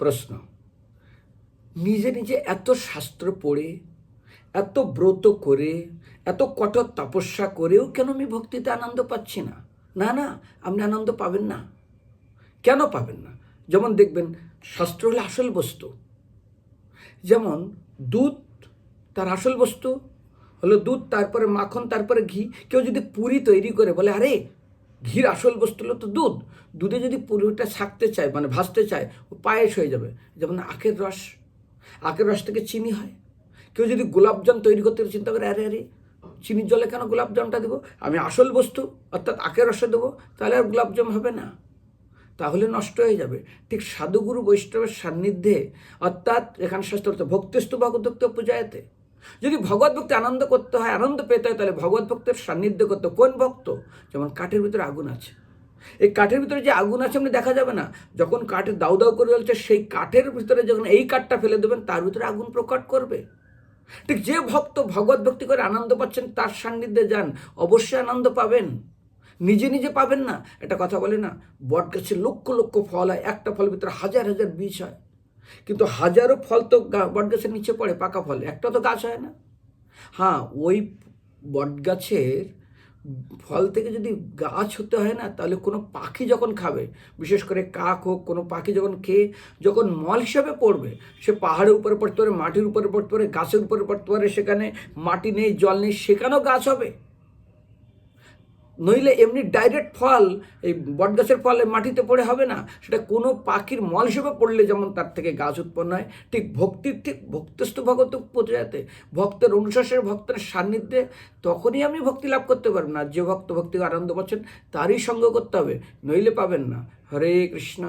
প্রশ্ন, নিজে নিজে এত শাস্ত্র পড়ে, এত ব্রত করে, এত কঠোর তপস্যা করেও কেন আমি ভক্তিতে আনন্দ পাচ্ছি না? না না, আপনি আনন্দ পাবেন না। কেন পাবেন না? যেমন দেখবেন, শাস্ত্র হলো আসল বস্তু। যেমন দুধ তার আসল বস্তু হলো দুধ, তারপরে মাখন, তারপরে ঘি। কেউ যদি পুরি তৈরি করে বলে, আরে ঘির আসল বস্তু হলো তো দুধ, দুধে যদি পুরিটা ছাকতে চায়, মানে ভাজতে চায়, ও পায়েস হয়ে যাবে। যেমন আখের রস, আখের রস থেকে চিনি হয়। কেউ যদি গোলাপজাম তৈরি করতে চিন্তা করে, আরে আরে চিনির জলে কেন গোলাপজামটা দেবো, আমি আসল বস্তু অর্থাৎ আখের রসে দেবো, তাহলে আর গোলাপজাম হবে না, তাহলে নষ্ট হয়ে যাবে। ঠিক সাধুগুরু বৈষ্ণবের সান্নিধ্যে, অর্থাৎ এখানে শাস্ত্র অর্থ ভক্তিস্তু ভগবদ্ভক্ত পূজায়তে, যদি ভগবত ভক্তি আনন্দ করতে হয়, আনন্দ পেতে হয়, তাহলে ভগবত ভক্তের সান্নিধ্য করতে। কোন ভক্ত? যেমন কাঠের ভিতরে আগুন আছে, এই কাঠের ভিতরে যে আগুন আছে আপনি দেখা যাবে না, যখন কাঠের দাউ দাউ করে জ্বলছে, সেই কাঠের ভিতরে যখন এই কাঠটা ফেলে দেবেন, তার ভিতরে আগুন প্রকট করবে। ঠিক যে ভক্ত ভগবত ভক্তি করে আনন্দ পাচ্ছেন, তার সান্নিধ্যে যান, অবশ্যই আনন্দ পাবেন। নিজে নিজে পাবেন না। একটা কথা বলে না, বট গাছে লক্ষ লক্ষ ফল হয়, একটা ফলের ভিতরে হাজার হাজার বীজ হয়, কিন্তু হাজারো ফল তো বট গাছের নিচে পড়ে, পাকা ফল, একটা তো গাছ হয় না। হ্যাঁ, ওই বট গাছের ফল থেকে যদি গাছ হতে হয় না, তাহলে কোনো পাখি যখন খাবে, বিশেষ করে কাক হোক, কোনো পাখি যখন খেয়ে যখন মল হিসাবে পড়বে, সে পাহাড়ের উপরে পড়তে পারে, মাটির উপরে পড়তে পারে, গাছের উপরে পড়তে পারে, সেখানে মাটি নেই, জল নেই, সেখানেও গাছ হবে। নইলে এমনি ডাইরেক্ট ফল, এই বটগাছের ফল মাটিতে পড়ে হবে না, সেটা কোনো পাখির মল হিসেবে পড়লে যেমন তার থেকে গাছ উৎপন্ন হয়, ঠিক ভক্তির, ঠিক ভক্তস্থ ভগত পূজাতে, ভক্তের অনুশাসনের, ভক্তের সান্নিধ্যে, তখনই আপনি ভক্তি লাভ করতে পারবেন না। যে ভক্ত ভক্তি আনন্দ পাচ্ছেন, তারই সঙ্গ করতে হবে, নইলে পাবেন না। হরে কৃষ্ণ।